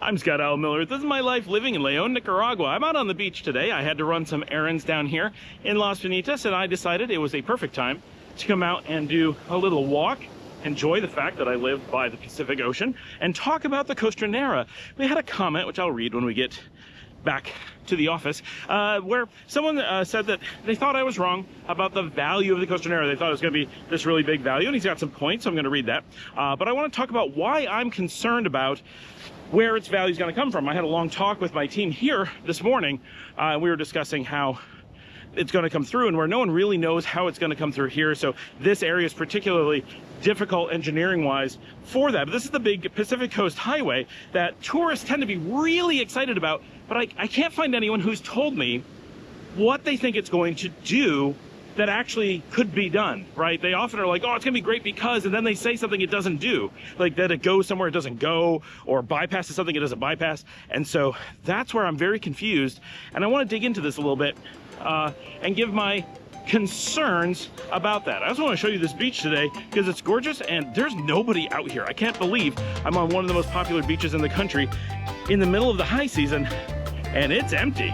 I'm Scott Al Miller. This is my life living in Leon, Nicaragua. I'm out on the beach today. I had to run some errands down here in Las Piñitas, and I decided it was a perfect time to come out and do a little walk, enjoy the fact that I live by the Pacific Ocean, and talk about the Costanera. We had a comment, which I'll read when we get back to the office, where someone said that they thought I was wrong about the value of the Costanera. They thought it was going to be this really big value, and he's got some points, so I'm going to read that. But I want to talk about why I'm concerned about where its value is going to come from. I had a long talk with my team here this morning, and we were discussing how it's going to come through, and where no one really knows how it's going to come through here. So this area is particularly difficult engineering-wise for that. But this is the big Pacific Coast Highway that tourists tend to be really excited about, but I can't find anyone who's told me what they think it's going to do that actually could be done, right? They often are like, oh, it's gonna be great because, and then they say something it doesn't do, like that it goes somewhere it doesn't go, or bypasses something it doesn't bypass. And so that's where I'm very confused, and I want to dig into this a little bit and give my concerns about that. I also want to show you this beach today because it's gorgeous and there's nobody out here. I can't believe I'm on one of the most popular beaches in the country in the middle of the high season and it's empty.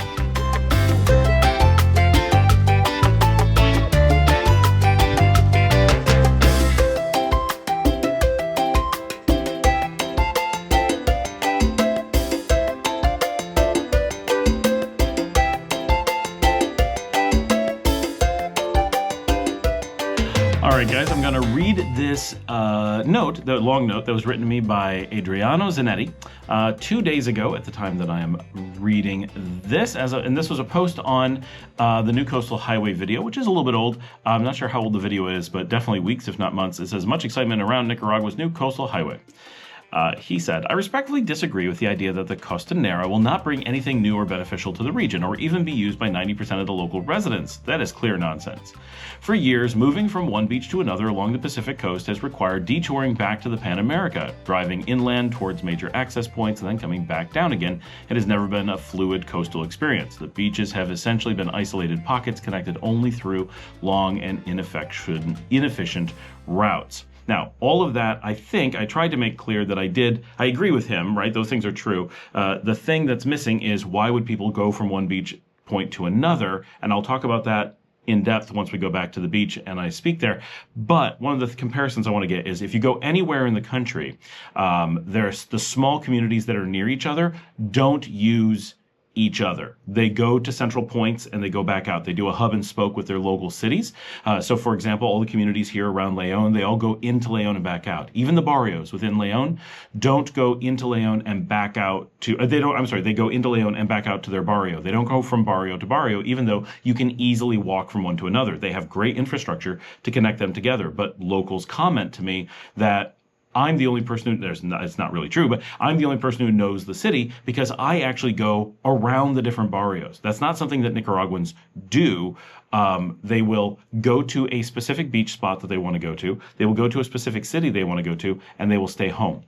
All right, guys, I'm going to read this note, the long note that was written to me by Adriano Zanetti 2 days ago at the time that I am reading this. And this was a post on the new Coastal Highway video, which is a little bit old. I'm not sure how old the video is, but definitely weeks, if not months. It says, much excitement around Nicaragua's new Coastal Highway. He said, I respectfully disagree with the idea that the Costanera will not bring anything new or beneficial to the region, or even be used by 90% of the local residents. That is clear nonsense. For years, moving from one beach to another along the Pacific coast has required detouring back to the Pan America, driving inland towards major access points and then coming back down again. It has never been a fluid coastal experience. The beaches have essentially been isolated pockets connected only through long and inefficient routes. Now, all of that, I think, I tried to make clear that I agree with him, right? Those things are true. The thing that's missing is why would people go from one beach point to another? And I'll talk about that in depth once we go back to the beach and I speak there. But one of the comparisons I want to get is if you go anywhere in the country, there's the small communities that are near each other don't use each other. They go to central points and they go back out. They do a hub and spoke with their local cities. So for example, all the communities here around Leon, they all go into Leon and back out. Even the barrios within Leon don't go into Leon and back out to, they go into Leon and back out to their barrio. They don't go from barrio to barrio, even though you can easily walk from one to another. They have great infrastructure to connect them together. But locals comment to me that I'm the only person who, it's not really true, but I'm the only person who knows the city because I actually go around the different barrios. That's not something that Nicaraguans do. They will go to a specific beach spot that they want to go to. They will go to a specific city they want to go to, and they will stay home.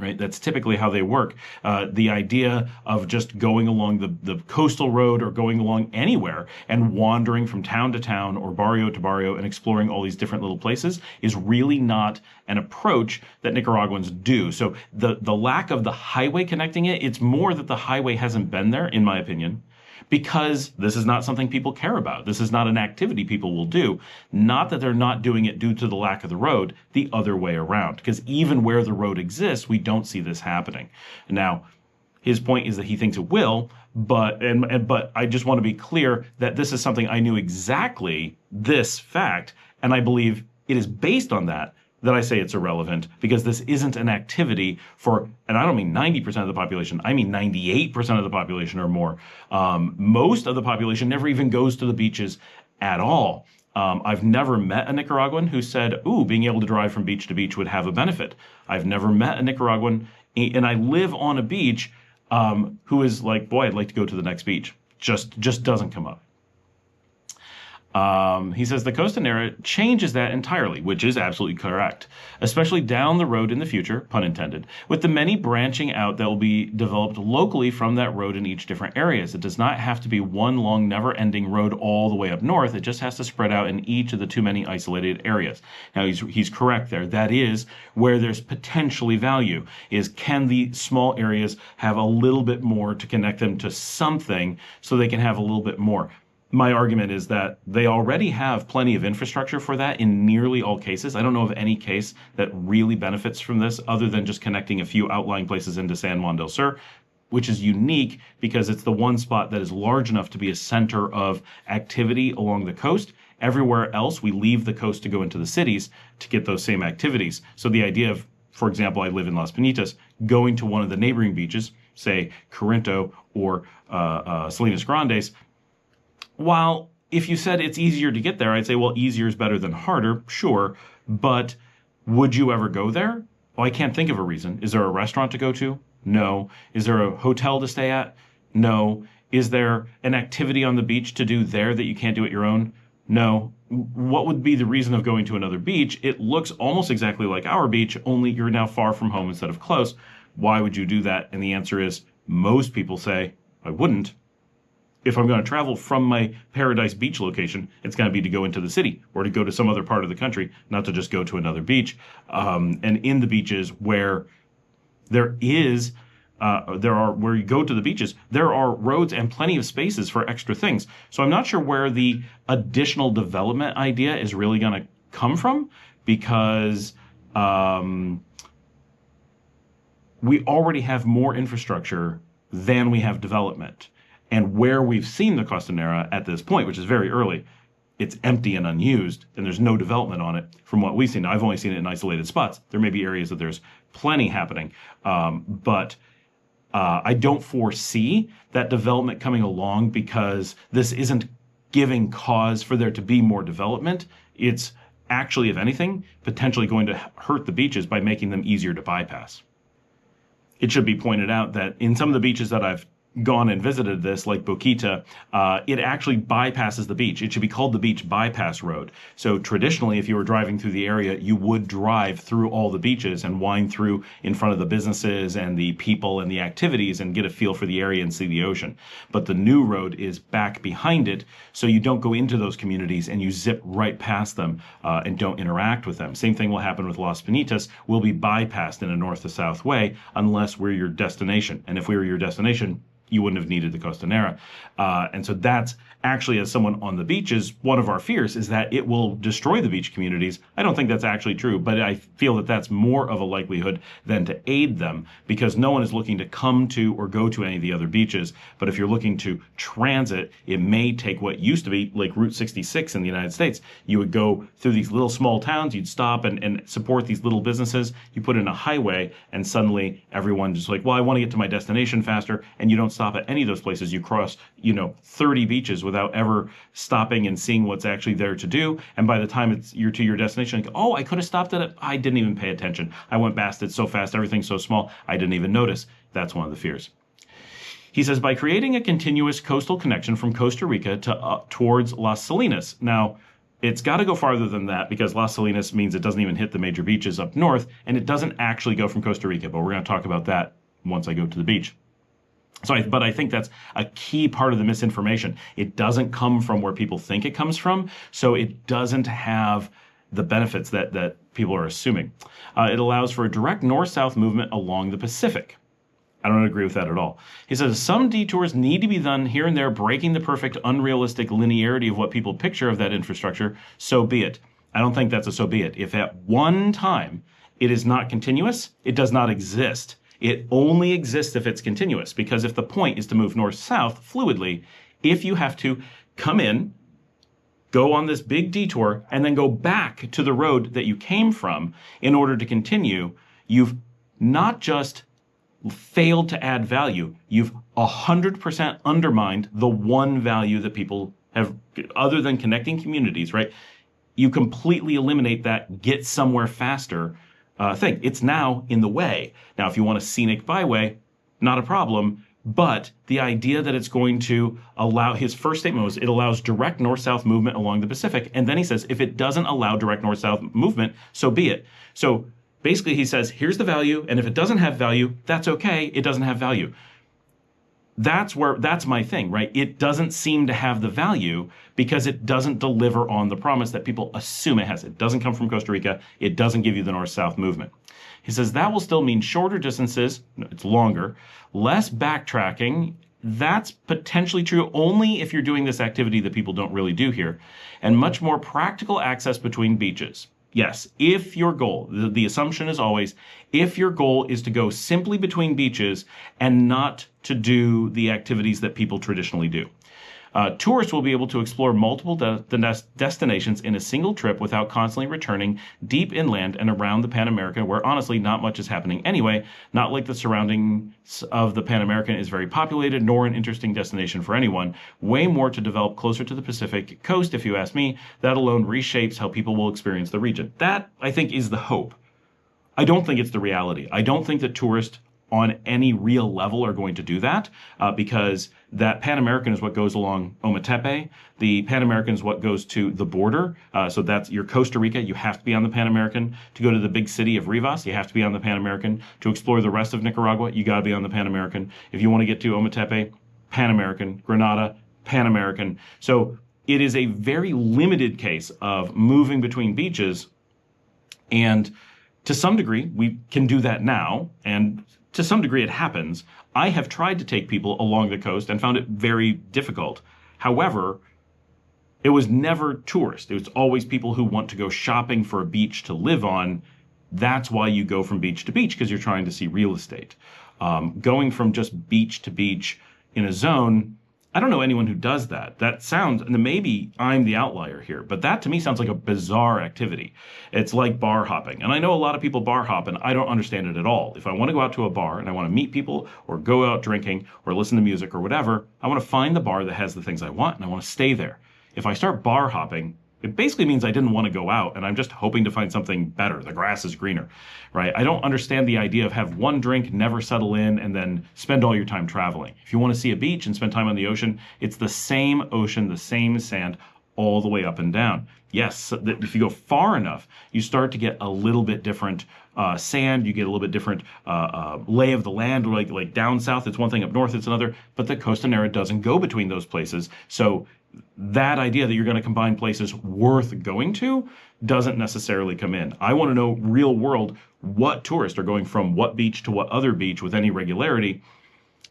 Right? That's typically how they work. The idea of just going along the coastal road or going along anywhere and wandering from town to town or barrio to barrio and exploring all these different little places is really not an approach that Nicaraguans do. So the lack of the highway connecting it, it's more that the highway hasn't been there, in my opinion, because this is not something people care about. This is not an activity people will do. Not that they're not doing it due to the lack of the road, the other way around. Because even where the road exists, we don't see this happening. Now, his point is that he thinks it will, but I just want to be clear that this is something I knew exactly, this fact, and I believe it is based on that I say it's irrelevant, because this isn't an activity for, and I don't mean 90% of the population, I mean 98% of the population or more. Most of the population never even goes to the beaches at all. I've never met a Nicaraguan who said, ooh, being able to drive from beach to beach would have a benefit. I've never met a Nicaraguan, and I live on a beach, who is like, boy, I'd like to go to the next beach. Just doesn't come up. He says the Costanera changes that entirely, which is absolutely correct, especially down the road in the future, pun intended, with the many branching out that will be developed locally from that road in each different areas. It does not have to be one long, never-ending road all the way up north. It just has to spread out in each of the too many isolated areas. Now, he's correct there. That is where there's potentially value, is can the small areas have a little bit more to connect them to something so they can have a little bit more. My argument is that they already have plenty of infrastructure for that in nearly all cases. I don't know of any case that really benefits from this other than just connecting a few outlying places into San Juan del Sur, which is unique because it's the one spot that is large enough to be a center of activity along the coast. Everywhere else, we leave the coast to go into the cities to get those same activities. So the idea of, for example, I live in Las Piñitas, going to one of the neighboring beaches, say Corinto or Salinas Grandes, while if you said it's easier to get there, I'd say, well, easier is better than harder, sure, but would you ever go there? Well, I can't think of a reason. Is there a restaurant to go to? No. Is there a hotel to stay at? No. Is there an activity on the beach to do there that you can't do at your own? No. What would be the reason of going to another beach? It looks almost exactly like our beach, only you're now far from home instead of close. Why would you do that? And the answer is most people say, I wouldn't. If I'm going to travel from my Paradise Beach location, it's going to be to go into the city or to go to some other part of the country, not to just go to another beach. And in the beaches where where you go to the beaches, there are roads and plenty of spaces for extra things. So I'm not sure where the additional development idea is really going to come from, because we already have more infrastructure than we have development. And where we've seen the Costanera at this point, which is very early, it's empty and unused, and there's no development on it from what we've seen. Now, I've only seen it in isolated spots. There may be areas that there's plenty happening, but I don't foresee that development coming along because this isn't giving cause for there to be more development. It's actually, if anything, potentially going to hurt the beaches by making them easier to bypass. It should be pointed out that in some of the beaches that I've gone and visited this, like Boquita, it actually bypasses the beach. It should be called the beach bypass road. So traditionally, if you were driving through the area, you would drive through all the beaches and wind through in front of the businesses and the people and the activities and get a feel for the area and see the ocean. But the new road is back behind it, so you don't go into those communities and you zip right past them and don't interact with them. Same thing will happen with Las Piñitas. We'll be bypassed in a north to south way unless we're your destination. And if we were your destination, you wouldn't have needed the Costanera. And so that's actually, as someone on the beaches, one of our fears is that it will destroy the beach communities. I don't think that's actually true, but I feel that that's more of a likelihood than to aid them, because no one is looking to come to or go to any of the other beaches. But if you're looking to transit, it may take what used to be like Route 66 in the United States. You would go through these little small towns, you'd stop and support these little businesses, you put in a highway, and suddenly everyone just like, well, I want to get to my destination faster, and you don't stop at any of those places. You cross, 30 beaches without ever stopping and seeing what's actually there to do. And by the time you're to your destination, like, oh, I could have stopped at it. I didn't even pay attention. I went past it so fast. Everything's so small. I didn't even notice. That's one of the fears. He says, by creating a continuous coastal connection from Costa Rica towards Las Salinas. Now, it's got to go farther than that, because Las Salinas means it doesn't even hit the major beaches up north, and it doesn't actually go from Costa Rica, but we're going to talk about that once I go to the beach. But I think that's a key part of the misinformation. It doesn't come from where people think it comes from, so it doesn't have the benefits that people are assuming. It allows for a direct north-south movement along the Pacific. I don't agree with that at all. He says, some detours need to be done here and there, breaking the perfect, unrealistic linearity of what people picture of that infrastructure, so be it. I don't think that's a so be it. If at one time it is not continuous, it does not exist. It only exists if it's continuous, because if the point is to move north-south fluidly, if you have to come in, go on this big detour, and then go back to the road that you came from in order to continue, you've not just failed to add value, you've 100% undermined the one value that people have, other than connecting communities, right? You completely eliminate that get somewhere faster thing. It's now in the way. Now, if you want a scenic byway, not a problem, But the idea that it's going to allow, his first statement was, it allows direct north-south movement along the Pacific. And then he says, if it doesn't allow direct north-south movement, so be it. So basically he says, here's the value, and if it doesn't have value, that's okay, it doesn't have value. That's my thing, right? It doesn't seem to have the value because it doesn't deliver on the promise that people assume it has. It doesn't come from Costa Rica. It doesn't give you the north-south movement. He says that will still mean shorter distances, it's longer, less backtracking. That's potentially true only if you're doing this activity that people don't really do here, and much more practical access between beaches. Yes, if your goal, the assumption is always, if your goal is to go simply between beaches and not to do the activities that people traditionally do. Tourists will be able to explore multiple destinations in a single trip without constantly returning deep inland and around the Pan American, where honestly not much is happening anyway. Not like the surroundings of the Pan American is very populated, nor an interesting destination for anyone. Way more to develop closer to the Pacific coast, if you ask me. That alone reshapes how people will experience the region. That, I think, is the hope. I don't think it's the reality. I don't think that tourists on any real level are going to do that because that Pan American is what goes along Ometepe. The Pan American is what goes to the border. So that's your Costa Rica. You have to be on the Pan American. To go to the big city of Rivas, you have to be on the Pan American. To explore the rest of Nicaragua, you got to be on the Pan American. If you want to get to Ometepe, Pan American. Granada, Pan American. So it is a very limited case of moving between beaches. And to some degree, we can do that now. And to some degree, it happens. I have tried to take people along the coast and found it very difficult. However, it was never tourists. It was always people who want to go shopping for a beach to live on. That's why you go from beach to beach, because you're trying to see real estate. Going from just beach to beach in a zone, I don't know anyone who does that. That sounds, and maybe I'm the outlier here, but that to me sounds like a bizarre activity. It's like bar hopping. And I know a lot of people bar hop, and I don't understand it at all. If I want to go out to a bar and I want to meet people or go out drinking or listen to music or whatever, I want to find the bar that has the things I want and I want to stay there. If I start bar hopping, it basically means I didn't want to go out and I'm just hoping to find something better. The grass is greener, right? I don't understand the idea of have one drink, never settle in, and then spend all your time traveling. If you want to see a beach and spend time on the ocean, it's the same ocean, the same sand, all the way up and down. Yes, if you go far enough, you start to get a little bit different sand, you get a little bit different lay of the land, like down south, it's one thing, up north, it's another, but the Costanera doesn't go between those places. So that idea that you're going to combine places worth going to doesn't necessarily come in. I want to know real world what tourists are going from what beach to what other beach with any regularity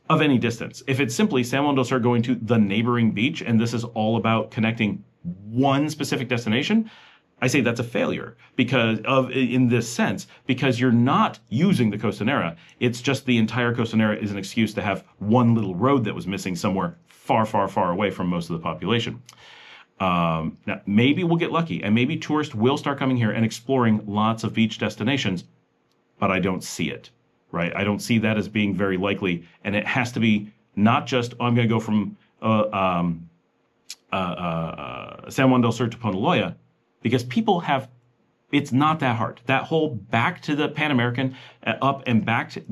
of any distance. If it's simply San Juan del Sur going to the neighboring beach and this is all about connecting one specific destination, I say that's a failure because of, in this sense, because you're not using the Costanera. It's just the entire Costanera is an excuse to have one little road that was missing somewhere far, far, far away from most of the population. Now, maybe we'll get lucky and maybe tourists will start coming here and exploring lots of beach destinations, but I don't see it, right? I don't see that as being very likely. And it has to be not just, oh, I'm going to go from San Juan del Sur to Ponaloya, because people have, it's not that hard. That whole back to the Pan American, up and back to,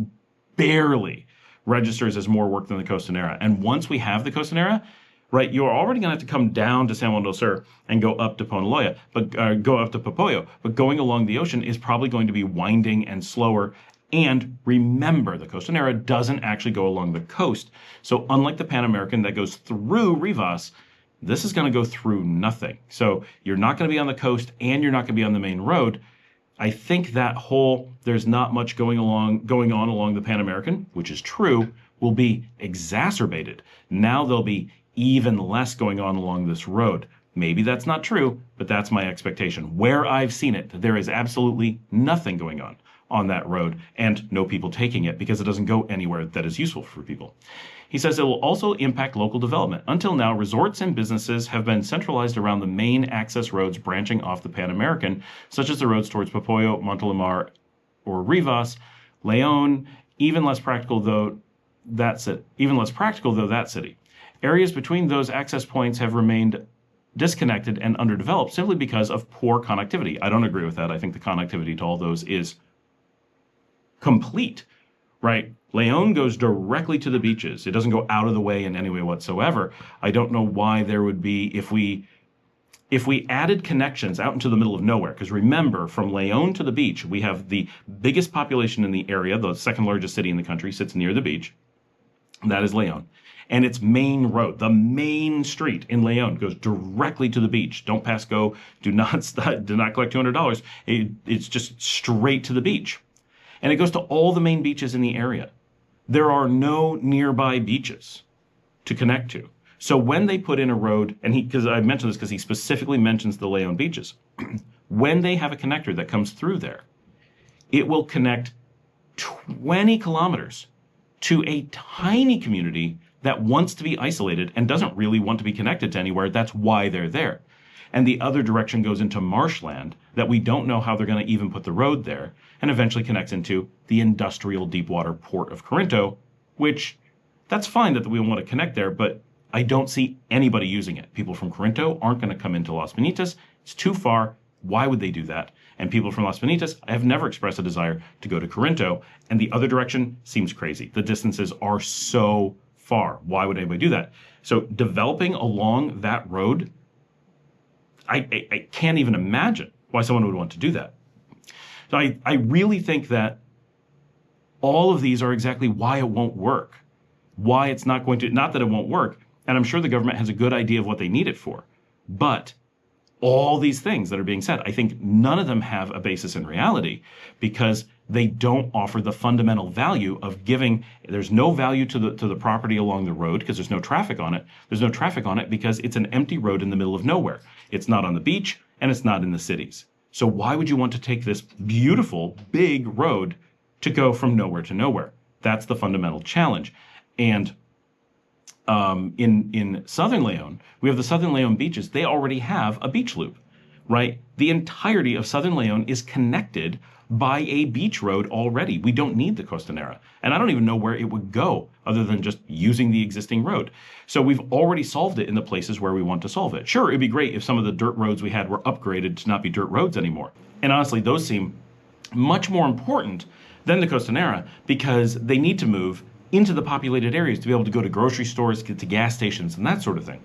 barely registers as more work than the Costanera. And once we have the Costanera, right, you're already going to have to come down to San Juan del Sur and go up to Ponaloya, but go up to Popoyo. But going along the ocean is probably going to be winding and slower. And remember, the Costanera doesn't actually go along the coast. So unlike the Pan American that goes through Rivas, this is going to go through nothing. So you're not going to be on the coast and you're not going to be on the main road. I think that whole, there's not much going on along the Pan American, which is true, will be exacerbated. Now there'll be even less going on along this road. Maybe that's not true, but that's my expectation. Where I've seen it, there is absolutely nothing going on that road and no people taking it because it doesn't go anywhere that is useful for people. He says it will also impact local development. Until now, resorts and businesses have been centralized around the main access roads branching off the Pan American, such as the roads towards Popoyo, Montelimar, or Rivas, Leon, even less practical though that city. Areas between those access points have remained disconnected and underdeveloped simply because of poor connectivity. I don't agree with that. I think the connectivity to all those is complete. right? Leon goes directly to the beaches. It doesn't go out of the way in any way whatsoever. I don't know why there would be, if we added connections out into the middle of nowhere, because remember, from Leon to the beach, we have the biggest population in the area. The second largest city in the country sits near the beach. That is Leon. And its main road, the main street in Leon, goes directly to the beach. Don't pass go. Do not collect $200. It's just straight to the beach. And it goes to all the main beaches in the area. There are no nearby beaches to connect to. So when they put in a road, and because I mentioned this because he specifically mentions the Leon beaches, when they have a connector that comes through there, it will connect 20 kilometers to a tiny community that wants to be isolated and doesn't really want to be connected to anywhere. That's why they're there. And the other direction goes into marshland that we don't know how they're going to even put the road there, and eventually connects into the industrial deepwater port of Corinto, which that's fine that we want to connect there, but I don't see anybody using it. People from Corinto aren't going to come into Las Bonitas. It's too far. Why would they do that? And people from Las Bonitas have never expressed a desire to go to Corinto, and the other direction seems crazy. The distances are so far. Why would anybody do that? So developing along that road, I can't even imagine why someone would want to do that. So I really think that all of these are exactly why it won't work. Why it's not going to, not that it won't work, and I'm sure the government has a good idea of what they need it for, but all these things that are being said, I think none of them have a basis in reality because they don't offer the fundamental value of giving. There's no value to the property along the road because there's no traffic on it. There's no traffic on it because it's an empty road in the middle of nowhere. It's not on the beach and it's not in the cities. So why would you want to take this beautiful big road to go from nowhere to nowhere? That's the fundamental challenge. And in Southern Leon, we have the Southern Leon beaches. They already have a beach loop, right? The entirety of Southern Leon is connected by a beach road already. We don't need the Costanera. And I don't even know where it would go other than just using the existing road. So we've already solved it in the places where we want to solve it. Sure, it'd be great if some of the dirt roads we had were upgraded to not be dirt roads anymore. And honestly, those seem much more important than the Costanera because they need to move into the populated areas to be able to go to grocery stores, get to gas stations, and that sort of thing.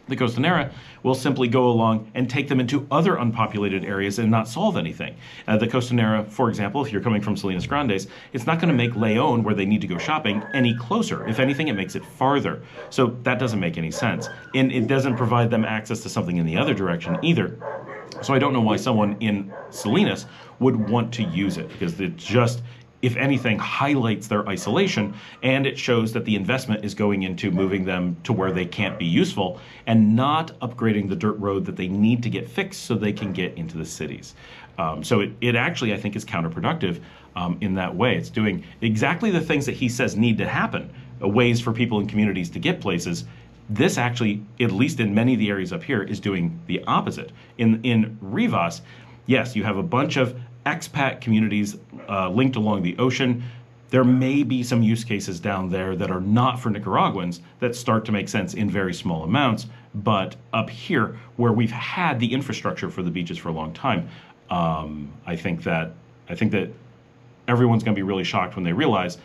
The Costanera will simply go along and take them into other unpopulated areas and not solve anything. The Costanera, for example, if you're coming from Salinas Grandes, it's not going to make Leon, where they need to go shopping, any closer. If anything, it makes it farther. So that doesn't make any sense. And it doesn't provide them access to something in the other direction either. So I don't know why someone in Salinas would want to use it because it just, if anything, highlights their isolation, and it shows that the investment is going into moving them to where they can't be useful and not upgrading the dirt road that they need to get fixed so they can get into the cities. So it actually, I think, is counterproductive in that way. It's doing exactly the things that he says need to happen, ways for people and communities to get places. This actually, at least in many of the areas up here, is doing the opposite. In Rivas, yes, you have a bunch of expat communities linked along the ocean. There may be some use cases down there that are not for Nicaraguans that start to make sense in very small amounts. But up here, where we've had the infrastructure for the beaches for a long time, I think that everyone's going to be really shocked when they realize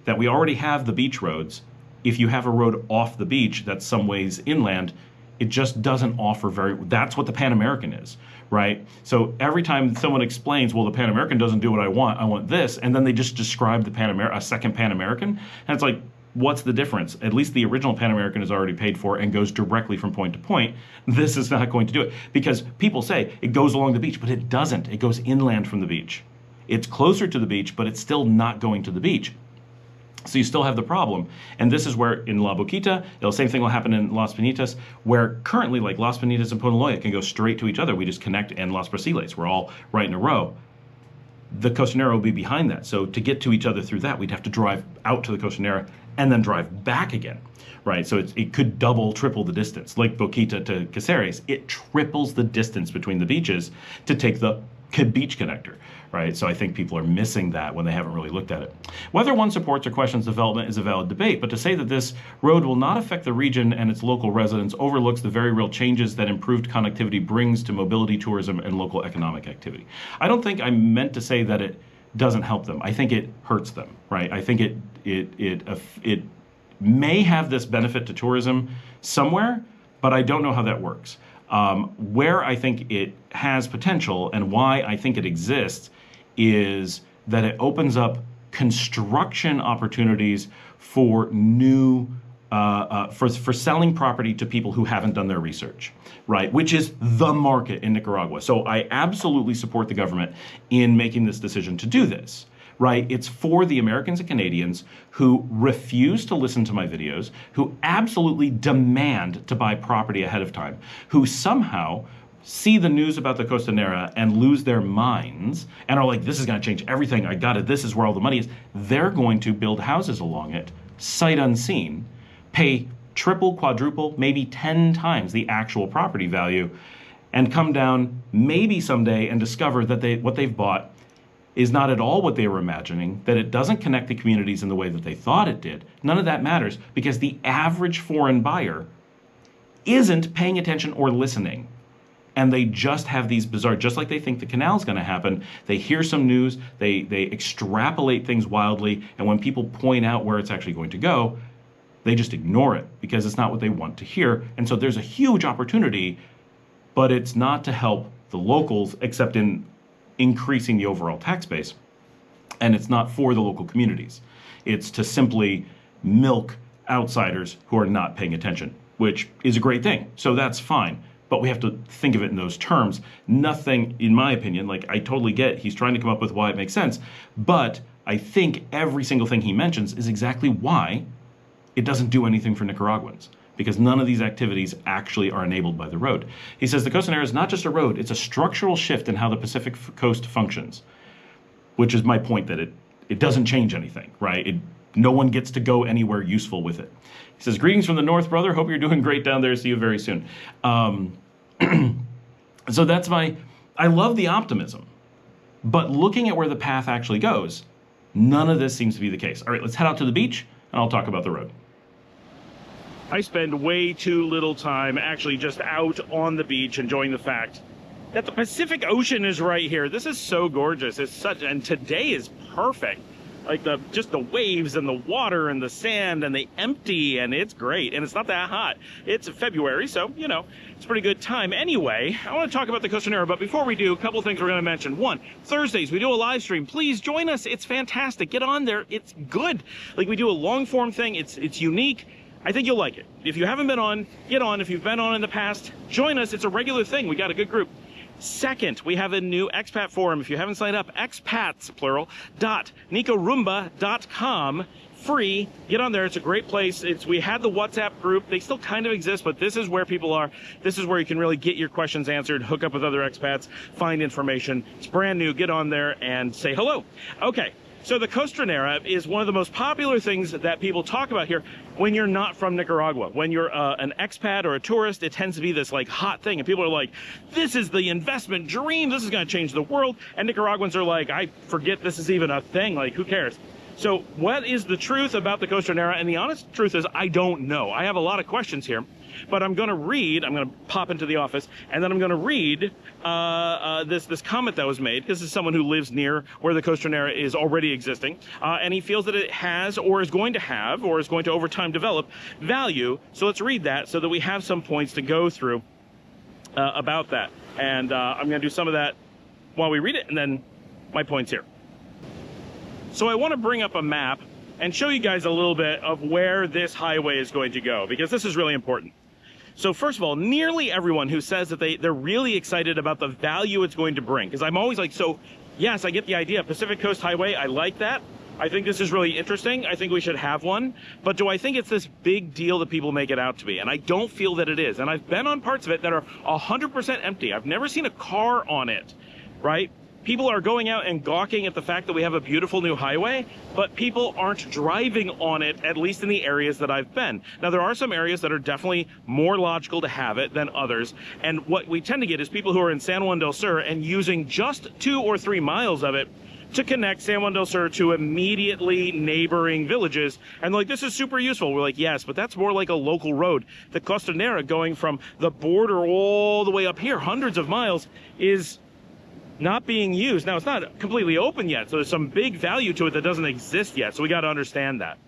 that we already have the beach roads. If you have a road off the beach that's some ways inland, it just doesn't offer that's what the Pan American is, right? So every time someone explains, well, the Pan American doesn't do what I want this, and then they just describe the a second Pan American, and it's like, what's the difference? At least the original Pan American is already paid for and goes directly from point to point. This is not going to do it because people say it goes along the beach, but it doesn't. It goes inland from the beach. It's closer to the beach, but it's still not going to the beach. So you still have the problem. And this is where in La Boquita, the same thing will happen in Las Bonitas, where currently like Las Bonitas and Ponaloya can go straight to each other. We just connect, and Las Brasiles, we're all right in a row. The Costanera will be behind that. So to get to each other through that, we'd have to drive out to the Costanera and then drive back again, right? So it could double, triple the distance. Like Boquita to Caceres, it triples the distance between the beaches to take the beach connector, right? So I think people are missing that when they haven't really looked at it. Whether one supports or questions development is a valid debate, but to say that this road will not affect the region and its local residents overlooks the very real changes that improved connectivity brings to mobility, tourism, and local economic activity. I don't think I meant to say that doesn't help them. I think it hurts them, right? I think it may have this benefit to tourism somewhere, but I don't know how that works. Where I think it has potential and why I think it exists is that it opens up construction opportunities for new for selling property to people who haven't done their research, right? Which is the market in Nicaragua. So I absolutely support the government in making this decision to do this, right? It's for the Americans and Canadians who refuse to listen to my videos, who absolutely demand to buy property ahead of time, who somehow see the news about the Costanera and lose their minds and are like, this is going to change everything. I got it. This is where all the money is. They're going to build houses along it, sight unseen, pay triple, quadruple, maybe 10 times the actual property value, and come down maybe someday and discover that what they've bought is not at all what they were imagining, that it doesn't connect the communities in the way that they thought it did. None of that matters because the average foreign buyer isn't paying attention or listening. And they just have these bizarre, just like they think the canal's going to happen, they hear some news, they extrapolate things wildly, and when people point out where it's actually going to go, they just ignore it because it's not what they want to hear. And so there's a huge opportunity, but it's not to help the locals except in increasing the overall tax base. And it's not for the local communities. It's to simply milk outsiders who are not paying attention, which is a great thing. So that's fine. But we have to think of it in those terms. Nothing, in my opinion, like I totally get, he's trying to come up with why it makes sense. But I think every single thing he mentions is exactly why it doesn't do anything for Nicaraguans, because none of these activities actually are enabled by the road. He says the Costanera is not just a road, it's a structural shift in how the Pacific coast functions, which is my point, that it doesn't change anything, right? No one gets to go anywhere useful with it. He says, greetings from the north, brother. Hope you're doing great down there. See you very soon. So that's I love the optimism, but looking at where the path actually goes, none of this seems to be the case. All right, let's head out to the beach and I'll talk about the road. I spend way too little time actually just out on the beach enjoying the fact that the Pacific Ocean is right here. This is so gorgeous. And today is perfect. Like just the waves and the water and the sand and the empty, and it's great. And it's not that hot. It's February, so, you know, it's a pretty good time. Anyway, I want to talk about the Costanera, but before we do, a couple things we're going to mention. One, Thursdays, we do a live stream. Please join us. It's fantastic. Get on there. It's good. Like, we do a long form thing. It's unique. I think you'll like it. If you haven't been on, get on. If you've been on in the past, join us. It's a regular thing. We got a good group. Second, we have a new expat forum. If you haven't signed up, expats, plural, .nicarumba.com. Free. Get on there. It's a great place. We had the WhatsApp group. They still kind of exist, but this is where people are. This is where you can really get your questions answered, hook up with other expats, find information. It's brand new. Get on there and say hello. Okay. So the Costanera is one of the most popular things that people talk about here when you're not from Nicaragua. When you're an expat or a tourist, it tends to be this like hot thing. And people are like, this is the investment dream. This is going to change the world. And Nicaraguans are like, I forget this is even a thing. Like, who cares? So what is the truth about the Costanera? And the honest truth is, I don't know. I have a lot of questions here. But I'm going to pop into the office, and then I'm going to read this comment that was made. This is someone who lives near where the Costanera is already existing, and he feels that it has, or is going to have, or is going to over time develop value. So let's read that so that we have some points to go through about that. And I'm going to do some of that while we read it, and then my points here. So I want to bring up a map and show you guys a little bit of where this highway is going to go, because this is really important. So first of all, nearly everyone who says that they're really excited about the value it's going to bring, because I'm always like, so yes, I get the idea. Pacific Coast Highway, I like that. I think this is really interesting. I think we should have one. But do I think it's this big deal that people make it out to be? And I don't feel that it is. And I've been on parts of it that are 100% empty. I've never seen a car on it, right? People are going out and gawking at the fact that we have a beautiful new highway, but people aren't driving on it, at least in the areas that I've been. Now, there are some areas that are definitely more logical to have it than others. And what we tend to get is people who are in San Juan del Sur and using just 2 or 3 miles of it to connect San Juan del Sur to immediately neighboring villages. And like, this is super useful. We're like, yes, but that's more like a local road. The Costanera going from the border all the way up here, hundreds of miles, is not being used. Now, it's not completely open yet, so there's some big value to it that doesn't exist yet, so we got to understand that.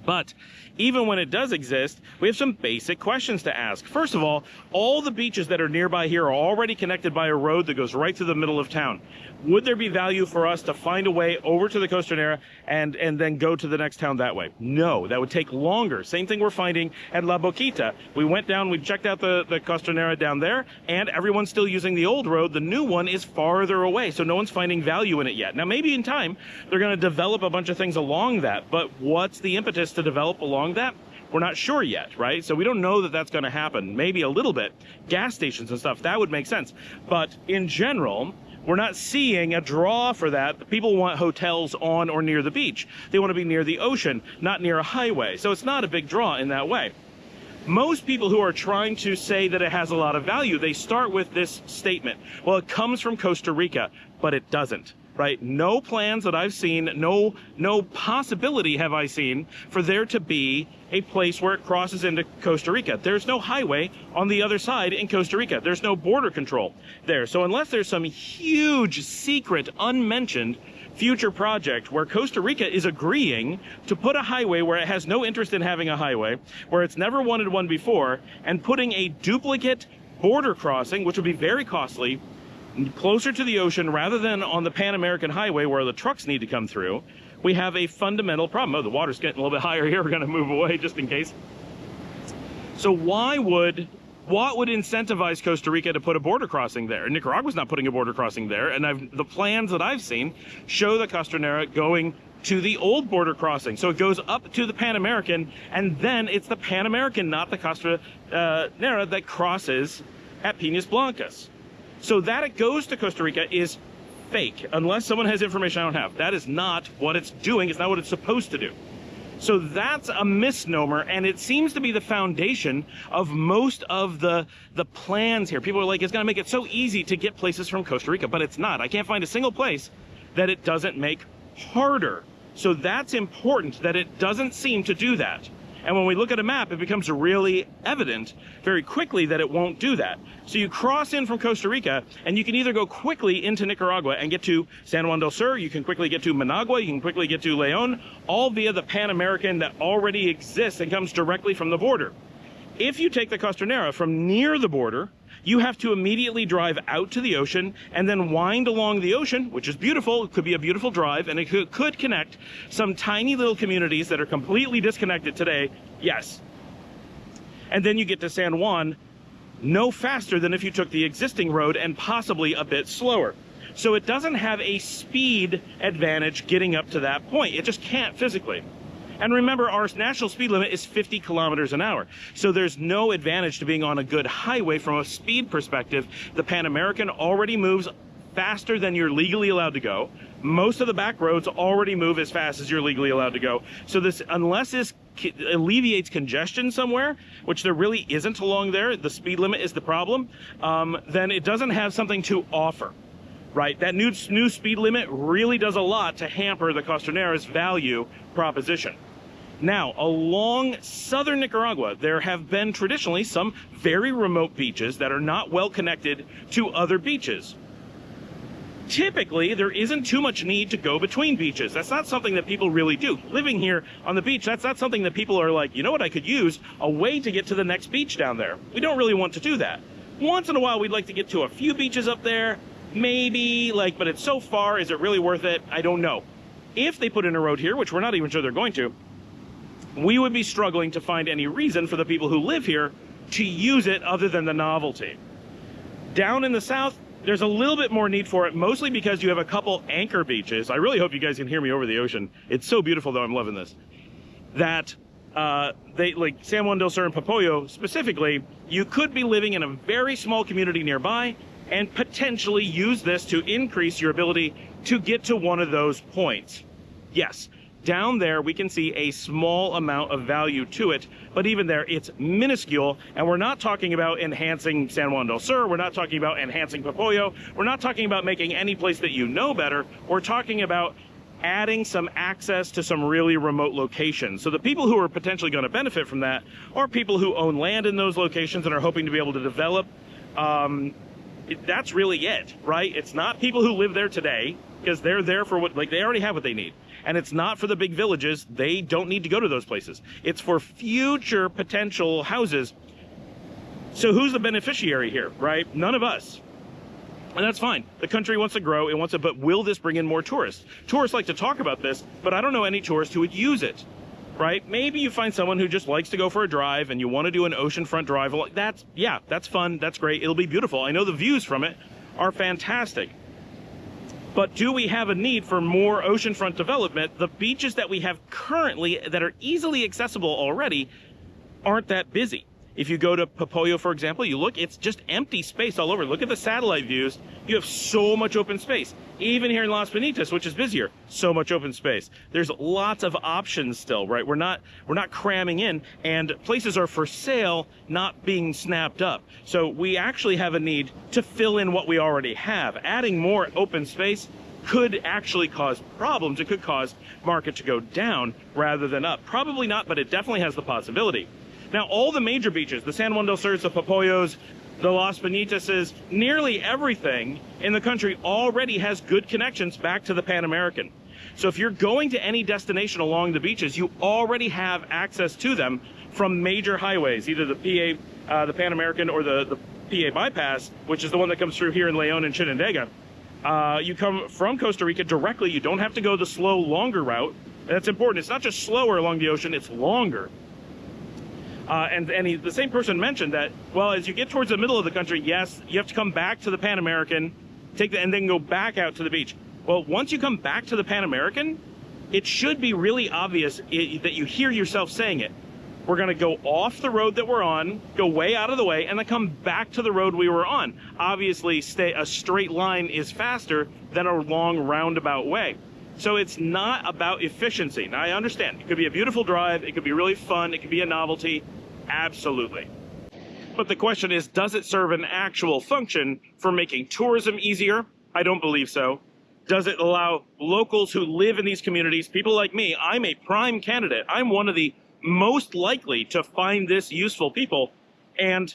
But even when it does exist, we have some basic questions to ask. First of all the beaches that are nearby here are already connected by a road that goes right through the middle of town. Would there be value for us to find a way over to the Costanera and then go to the next town that way? No, that would take longer. Same thing we're finding at La Boquita. We went down, we checked out the Costanera down there, and everyone's still using the old road. The new one is farther away, so no one's finding value in it yet. Now, maybe in time, they're going to develop a bunch of things along that, but what's the impetus to develop along that? We're not sure yet, right? So we don't know that that's going to happen. Maybe a little bit. Gas stations and stuff, that would make sense. But in general, we're not seeing a draw for that. People want hotels on or near the beach. They want to be near the ocean, not near a highway. So it's not a big draw in that way. Most people who are trying to say that it has a lot of value, they start with this statement. Well, it comes from Costa Rica, but it doesn't. Right? No plans that I've seen, no possibility have I seen for there to be a place where it crosses into Costa Rica. There's no highway on the other side in Costa Rica. There's no border control there. So unless there's some huge, secret, unmentioned future project where Costa Rica is agreeing to put a highway where it has no interest in having a highway, where it's never wanted one before, and putting a duplicate border crossing, which would be very costly, closer to the ocean rather than on the Pan American Highway where the trucks need to come through, we have a fundamental problem. Oh, the water's getting a little bit higher here. We're going to move away just in case. So what would incentivize Costa Rica to put a border crossing there? Nicaragua's not putting a border crossing there, and the plans that I've seen show the Costanera going to the old border crossing. So it goes up to the Pan American, and then it's the Pan American, not the Costanera, that crosses at Piñas Blancas. So that it goes to Costa Rica is fake, unless someone has information I don't have. That is not what it's doing. It's not what it's supposed to do. So that's a misnomer, and it seems to be the foundation of most of the plans here. People are like, it's going to make it so easy to get places from Costa Rica, but it's not. I can't find a single place that it doesn't make harder. So that's important, that it doesn't seem to do that. And when we look at a map, it becomes really evident very quickly that it won't do that. So you cross in from Costa Rica, and you can either go quickly into Nicaragua and get to San Juan del Sur, you can quickly get to Managua, you can quickly get to León, all via the Pan American that already exists and comes directly from the border. If you take the Costanera from near the border, you have to immediately drive out to the ocean and then wind along the ocean, which is beautiful. It could be a beautiful drive, and it could connect some tiny little communities that are completely disconnected today, yes. And then you get to San Juan no faster than if you took the existing road, and possibly a bit slower. So it doesn't have a speed advantage getting up to that point. It just can't physically. And remember, our national speed limit is 50 kilometers an hour. So there's no advantage to being on a good highway from a speed perspective. The Pan American already moves faster than you're legally allowed to go. Most of the back roads already move as fast as you're legally allowed to go. So this, unless this alleviates congestion somewhere, which there really isn't along there, the speed limit is the problem, then it doesn't have something to offer. Right, that new speed limit really does a lot to hamper the Costanera's value proposition. Now, along southern Nicaragua, there have been traditionally some very remote beaches that are not well connected to other beaches. Typically, there isn't too much need to go between beaches. That's not something that people really do. Living here on the beach, that's not something that people are like, you know what, I could use a way to get to the next beach down there. We don't really want to do that. Once in a while, we'd like to get to a few beaches up there. Maybe, but it's so far, is it really worth it? I don't know. If they put in a road here, which we're not even sure they're going to, we would be struggling to find any reason for the people who live here to use it other than the novelty. Down in the south, there's a little bit more need for it, mostly because you have a couple anchor beaches. I really hope you guys can hear me over the ocean. It's so beautiful, though. I'm loving this. That they, like San Juan del Sur and Popoyo specifically, you could be living in a very small community nearby and potentially use this to increase your ability to get to one of those points. Yes, down there we can see a small amount of value to it, but even there it's minuscule, and we're not talking about enhancing San Juan del Sur, we're not talking about enhancing Popoyo, we're not talking about making any place that you know better, we're talking about adding some access to some really remote locations. So the people who are potentially going to benefit from that are people who own land in those locations and are hoping to be able to develop That's really it, right? It's not people who live there today, because they're there for what, like, they already have what they need. And it's not for the big villages. They don't need to go to those places. It's for future potential houses. So who's the beneficiary here, right? None of us. And that's fine. The country wants to grow, it wants to, but will this bring in more tourists? Tourists like to talk about this, but I don't know any tourist who would use it, right? Maybe you find someone who just likes to go for a drive and you want to do an oceanfront drive. Yeah, that's fun, that's great, it'll be beautiful. I know the views from it are fantastic. But do we have a need for more oceanfront development? The beaches that we have currently that are easily accessible already aren't that busy. If you go to Popoyo, for example, you look, it's just empty space all over. Look at the satellite views. You have so much open space. Even here in Las Bonitas, which is busier, so much open space. There's lots of options still, right? We're not cramming in, and places are for sale, not being snapped up. So we actually have a need to fill in what we already have. Adding more open space could actually cause problems. It could cause market to go down rather than up. Probably not, but it definitely has the possibility. Now, all the major beaches, the San Juan del Sur, the Popoyos, the Las Bonitases, nearly everything in the country already has good connections back to the Pan American. So if you're going to any destination along the beaches, you already have access to them from major highways, either the Pan American, or the PA bypass, which is the one that comes through here in León and Chinandega. You come from Costa Rica directly. You don't have to go the slow, longer route. And that's important. It's not just slower along the ocean, it's longer. The same person mentioned that, well, as you get towards the middle of the country, yes, you have to come back to the Pan American, and then go back out to the beach. Well, once you come back to the Pan American, it should be really obvious that you hear yourself saying it. We're going to go off the road that we're on, go way out of the way, and then come back to the road we were on. Obviously, a straight line is faster than a long roundabout way. So it's not about efficiency. Now, I understand. It could be a beautiful drive. It could be really fun. It could be a novelty. Absolutely. But the question is, does it serve an actual function for making tourism easier? I don't believe so. Does it allow locals who live in these communities, people like me, I'm a prime candidate. I'm one of the most likely to find this useful people. And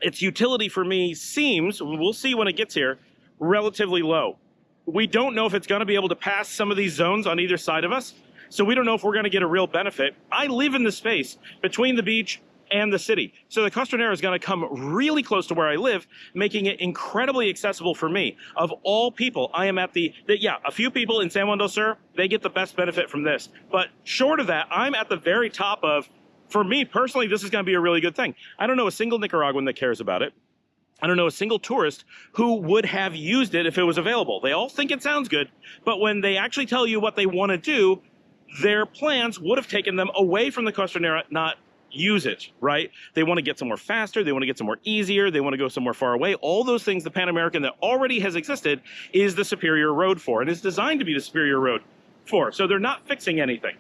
its utility for me seems, we'll see when it gets here, relatively low. We don't know if it's going to be able to pass some of these zones on either side of us, so we don't know if we're going to get a real benefit. I live in the space between the beach and the city, so the Costanera is going to come really close to where I live, making it incredibly accessible for me. Of all people, I am at a few people in San Juan del Sur, they get the best benefit from this. But short of that, I'm at the very top of, for me personally, this is going to be a really good thing. I don't know a single Nicaraguan that cares about it. I don't know a single tourist who would have used it if it was available. They all think it sounds good, but when they actually tell you what they want to do, their plans would have taken them away from the Costanera, not use it, right? They want to get somewhere faster, they want to get somewhere easier, they want to go somewhere far away. All those things the Pan American that already has existed is the superior road for, and is designed to be the superior road for. So they're not fixing anything.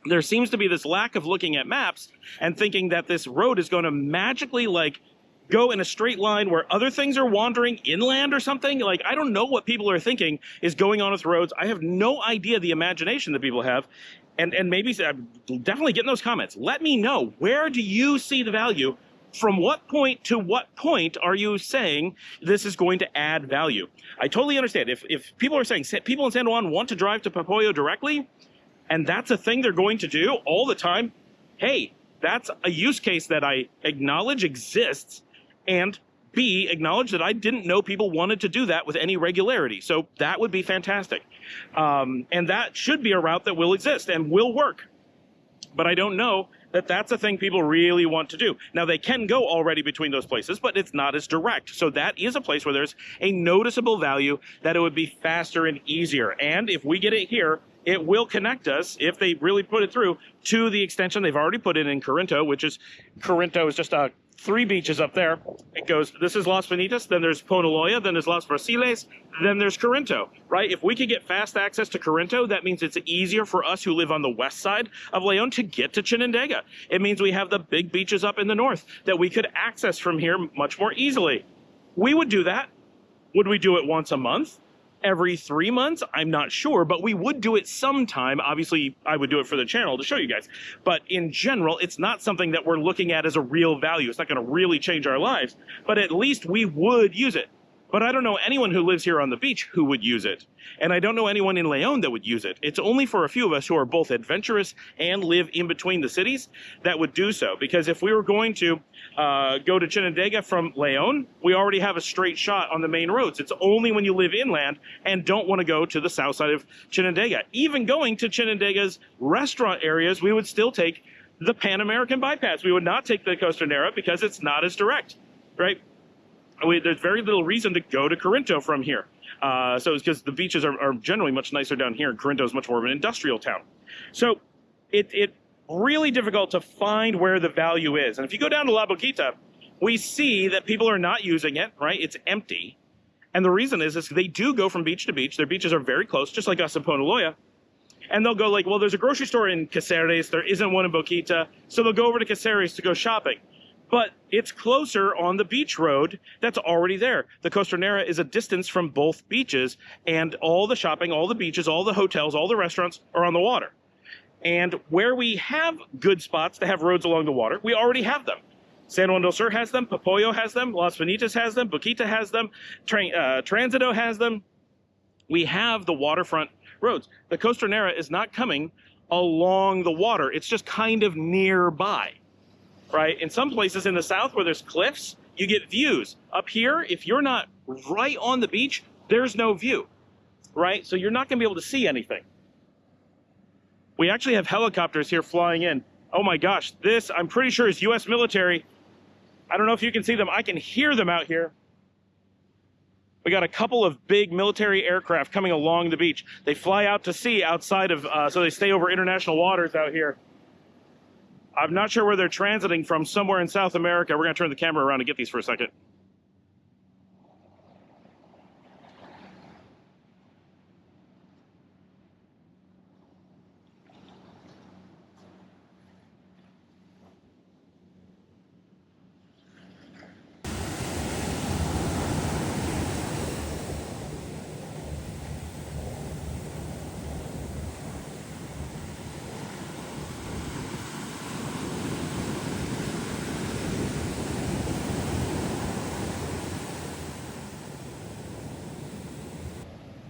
There seems to be this lack of looking at maps and thinking that this road is going to magically, like, go in a straight line where other things are wandering inland or something. Like, I don't know what people are thinking is going on with roads. I have no idea the imagination that people have. And maybe, definitely get in those comments. Let me know, where do you see the value? From what point to what point are you saying this is going to add value? I totally understand. If people are saying, people in San Juan want to drive to Popoyo directly, and that's a thing they're going to do all the time, hey, that's a use case that I acknowledge exists, and B, acknowledge that I didn't know people wanted to do that with any regularity. So that would be fantastic. And that should be a route that will exist and will work. But I don't know that that's a thing people really want to do. Now, they can go already between those places, but it's not as direct. So that is a place where there's a noticeable value that it would be faster and easier. And if we get it here, it will connect us, if they really put it through, to the extension they've already put in Corinto, which is, Corinto is just 3 beaches up there. It goes, this is Las Bonitas, then there's Ponaloya, then there's Las Brasiles, then there's Corinto, right? If we could get fast access to Corinto, that means it's easier for us who live on the west side of León to get to Chinandega. It means we have the big beaches up in the north that we could access from here much more easily. We would do that. Would we do it once a month? Every 3 months? I'm not sure, but we would do it sometime. Obviously, I would do it for the channel to show you guys. But in general, it's not something that we're looking at as a real value. It's not going to really change our lives, but at least we would use it. But I don't know anyone who lives here on the beach who would use it. And I don't know anyone in Leon that would use it. It's only for a few of us who are both adventurous and live in between the cities that would do so. Because if we were going to go to Chinandega from Leon, we already have a straight shot on the main roads. It's only when you live inland and don't want to go to the south side of Chinandega. Even going to Chinandega's restaurant areas, we would still take the Pan American bypass. We would not take the Costanera because it's not as direct, right? There's very little reason to go to Corinto from here. So it's because the beaches are generally much nicer down here, and Corinto is much more of an industrial town. So it's really difficult to find where the value is. And if you go down to La Boquita, we see that people are not using it, right? It's empty. And the reason is they do go from beach to beach. Their beaches are very close, just like us in Ponaloya. And they'll go like, well, there's a grocery store in Caceres. There isn't one in Boquita. So they'll go over to Caceres to go shopping. But it's closer on the beach road that's already there. The Costanera is a distance from both beaches, and all the shopping, all the beaches, all the hotels, all the restaurants are on the water. And where we have good spots to have roads along the water, we already have them. San Juan del Sur has them, Popoyo has them, Las Bonitas has them, Boquita has them, Transito has them. We have the waterfront roads. The Costanera is not coming along the water. It's just kind of nearby. Right? In some places in the south where there's cliffs, you get views. Up here, if you're not right on the beach, there's no view, right? So you're not going to be able to see anything. We actually have helicopters here flying in. Oh my gosh, this, I'm pretty sure, is U.S. military. I don't know if you can see them. I can hear them out here. We got a couple of big military aircraft coming along the beach. They fly out to sea outside of, so they stay over international waters out here. I'm not sure where they're transiting from, somewhere in South America. We're going to turn the camera around and get these for a second.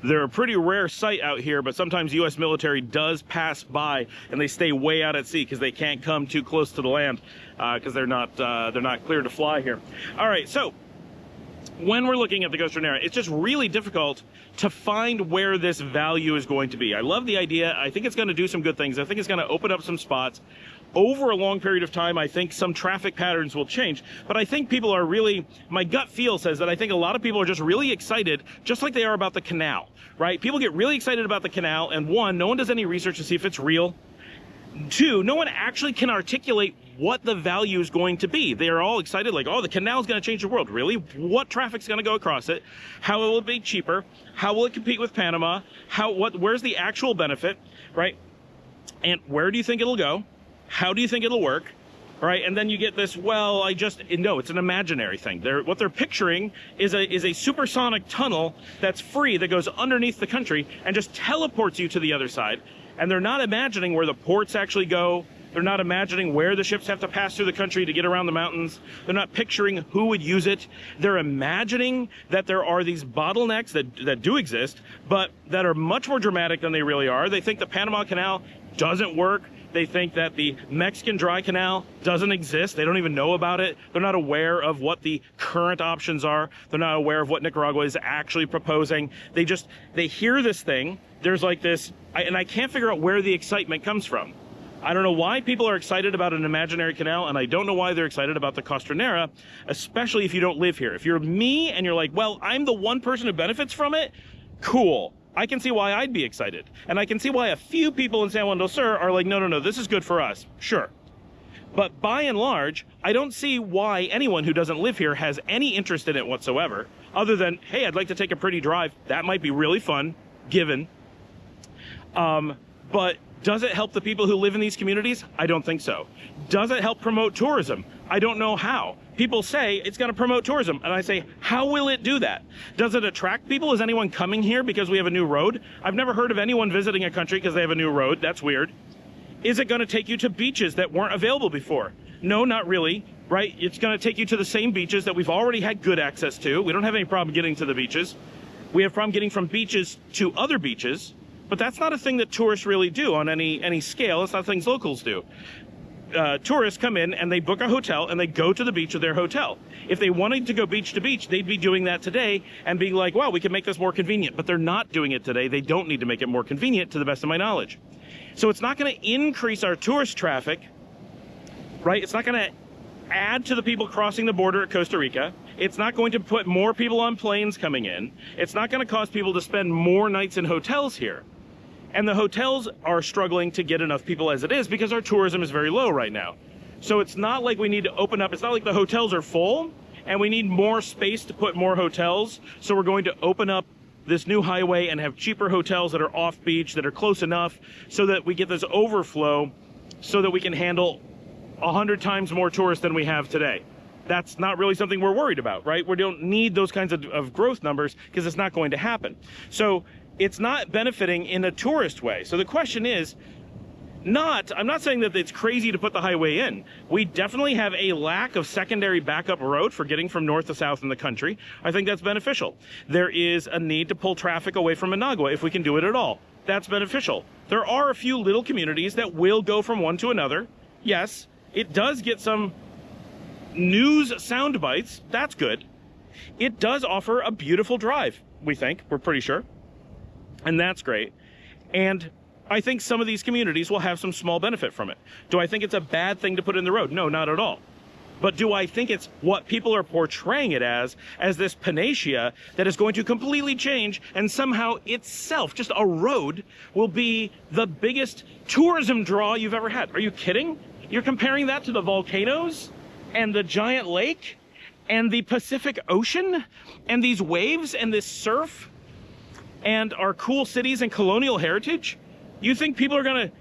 They're a pretty rare sight out here, but sometimes U.S. military does pass by, and they stay way out at sea because they can't come too close to the land because they're not cleared to fly here. All right, so when we're looking at the Costanera, it's just really difficult to find where this value is going to be. I love the idea. I think it's going to do some good things. I think it's going to open up some spots. Over a long period of time, I think some traffic patterns will change. But I think people are really, my gut feel says that I think a lot of people are just really excited, just like they are about the canal, right? People get really excited about the canal, and one, no one does any research to see if it's real. Two, no one actually can articulate what the value is going to be. They are all excited like, oh, the canal is going to change the world. Really? What traffic's going to go across it? How will it be cheaper? How will it compete with Panama? Where's the actual benefit, right? And where do you think it'll go? How do you think it'll work? All right, and then you get this, well, no, it's an imaginary thing. What they're picturing is a supersonic tunnel that's free, that goes underneath the country and just teleports you to the other side. And they're not imagining where the ports actually go. They're not imagining where the ships have to pass through the country to get around the mountains. They're not picturing who would use it. They're imagining that there are these bottlenecks that do exist, but that are much more dramatic than they really are. They think the Panama Canal doesn't work. They think that the Mexican Dry Canal doesn't exist. They don't even know about it. They're not aware of what the current options are. They're not aware of what Nicaragua is actually proposing. They hear this thing. There's like this, and I can't figure out where the excitement comes from. I don't know why people are excited about an imaginary canal, and I don't know why they're excited about the Costanera, especially if you don't live here. If you're me and you're like, well, I'm the one person who benefits from it, cool. I can see why I'd be excited. And I can see why a few people in San Juan del Sur are like, no, this is good for us. Sure. But by and large, I don't see why anyone who doesn't live here has any interest in it whatsoever, other than, hey, I'd like to take a pretty drive. That might be really fun, given. But does it help the people who live in these communities? I don't think so. Does it help promote tourism? I don't know how. People say it's going to promote tourism, and I say, how will it do that? Does it attract people? Is anyone coming here because we have a new road? I've never heard of anyone visiting a country because they have a new road. That's weird. Is it going to take you to beaches that weren't available before? No, not really, right? It's going to take you to the same beaches that we've already had good access to. We don't have any problem getting to the beaches. We have problem getting from beaches to other beaches, but that's not a thing that tourists really do on any scale. It's not things locals do. Tourists come in and they book a hotel and they go to the beach of their hotel. If they wanted to go beach to beach, they'd be doing that today and being like, wow, we can make this more convenient. But they're not doing it today. They don't need to make it more convenient, to the best of my knowledge. So it's not going to increase our tourist traffic, right? It's not going to add to the people crossing the border at Costa Rica. It's not going to put more people on planes coming in. It's not going to cause people to spend more nights in hotels here. And the hotels are struggling to get enough people as it is because our tourism is very low right now. So it's not like we need to open up. It's not like the hotels are full and we need more space to put more hotels. So we're going to open up this new highway and have cheaper hotels that are off beach, that are close enough so that we get this overflow so that we can handle 100 times more tourists than we have today. That's not really something we're worried about, right? We don't need those kinds of growth numbers because it's not going to happen. So it's not benefiting in a tourist way. So the question is I'm not saying that it's crazy to put the highway in. We definitely have a lack of secondary backup road for getting from north to south in the country. I think that's beneficial. There is a need to pull traffic away from Managua if we can do it at all. That's beneficial. There are a few little communities that will go from one to another. Yes, it does get some news sound bites. That's good. It does offer a beautiful drive, we think. We're pretty sure. And that's great. And I think some of these communities will have some small benefit from it. Do I think it's a bad thing to put in the road? No, not at all. But do I think it's what people are portraying it as this panacea that is going to completely change and somehow itself, just a road, will be the biggest tourism draw you've ever had? Are you kidding? You're comparing that to the volcanoes and the giant lake and the Pacific Ocean and these waves and this surf and our cool cities and colonial heritage? You think people are gonna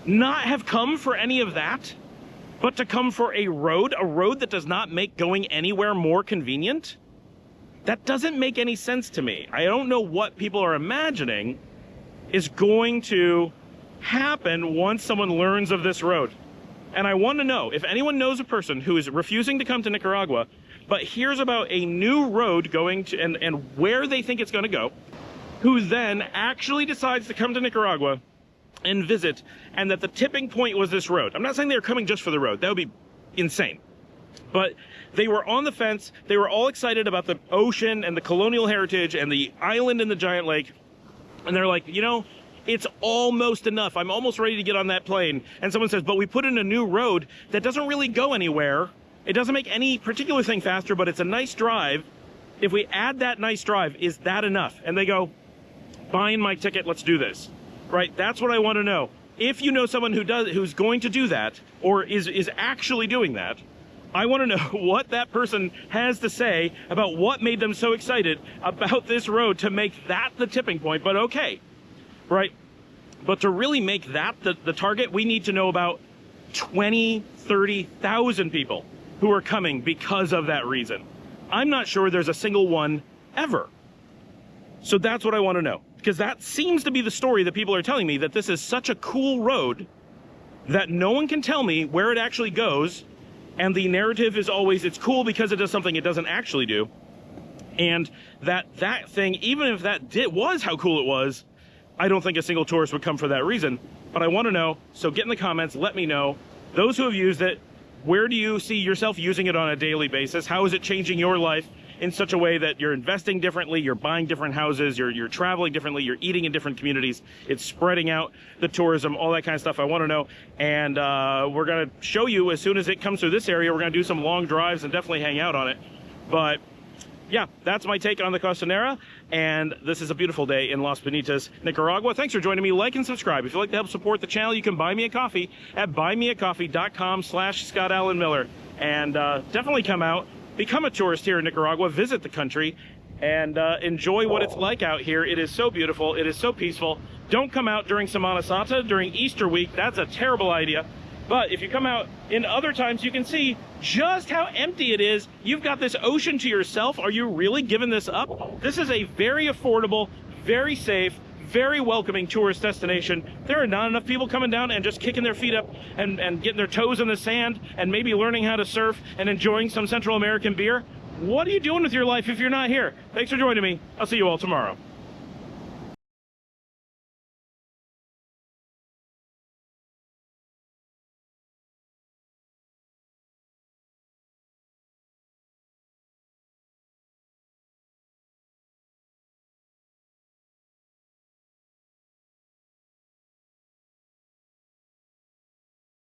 not have come for any of that, but to come for a road that does not make going anywhere more convenient? That doesn't make any sense to me. I don't know what people are imagining is going to happen once someone learns of this road. And I want to know if anyone knows a person who is refusing to come to Nicaragua, but hears about a new road going to, and where they think it's going to go, who then actually decides to come to Nicaragua and visit, and that the tipping point was this road. I'm not saying they were coming just for the road. That would be insane. But they were on the fence. They were all excited about the ocean and the colonial heritage and the island and the giant lake. And they're like, you know, it's almost enough. I'm almost ready to get on that plane. And someone says, but we put in a new road that doesn't really go anywhere. It doesn't make any particular thing faster, but it's a nice drive. If we add that nice drive, is that enough? And they go, buying my ticket, let's do this. Right? That's what I want to know. If you know someone who's going to do that, or is actually doing that, I want to know what that person has to say about what made them so excited about this road to make that the tipping point. But okay, right? But to really make that the target, we need to know about 20, 30,000 people who are coming because of that reason. I'm not sure there's a single one ever. So that's what I want to know, because that seems to be the story that people are telling me, that this is such a cool road that no one can tell me where it actually goes. And the narrative is always, it's cool because it does something it doesn't actually do. And that thing, even if that was how cool it was, I don't think a single tourist would come for that reason. But I want to know, so get in the comments, let me know. Those who have used it, where do you see yourself using it on a daily basis? How is it changing your life in such a way that you're investing differently, you're buying different houses, you're traveling differently, you're eating in different communities, it's spreading out the tourism, all that kind of stuff I want to know. And we're going to show you as soon as it comes through this area. We're going to do some long drives and definitely hang out on it. But yeah, that's my take on the Costanera, and this is a beautiful day in Las Bonitas, Nicaragua. Thanks for joining me. Like and subscribe. If you'd like to help support the channel, you can buy me a coffee at buymeacoffee.com/ScottAllenMiller. And definitely come out, become a tourist here in Nicaragua, visit the country, and enjoy what it's like out here. It is so beautiful. It is so peaceful. Don't come out during Semana Santa, during Easter week. That's a terrible idea. But if you come out in other times, you can see just how empty it is. You've got this ocean to yourself. Are you really giving this up? This is a very affordable, very safe, very welcoming tourist destination. There are not enough people coming down and just kicking their feet up and getting their toes in the sand and maybe learning how to surf and enjoying some Central American beer. What are you doing with your life if you're not here? Thanks for joining me. I'll see you all tomorrow.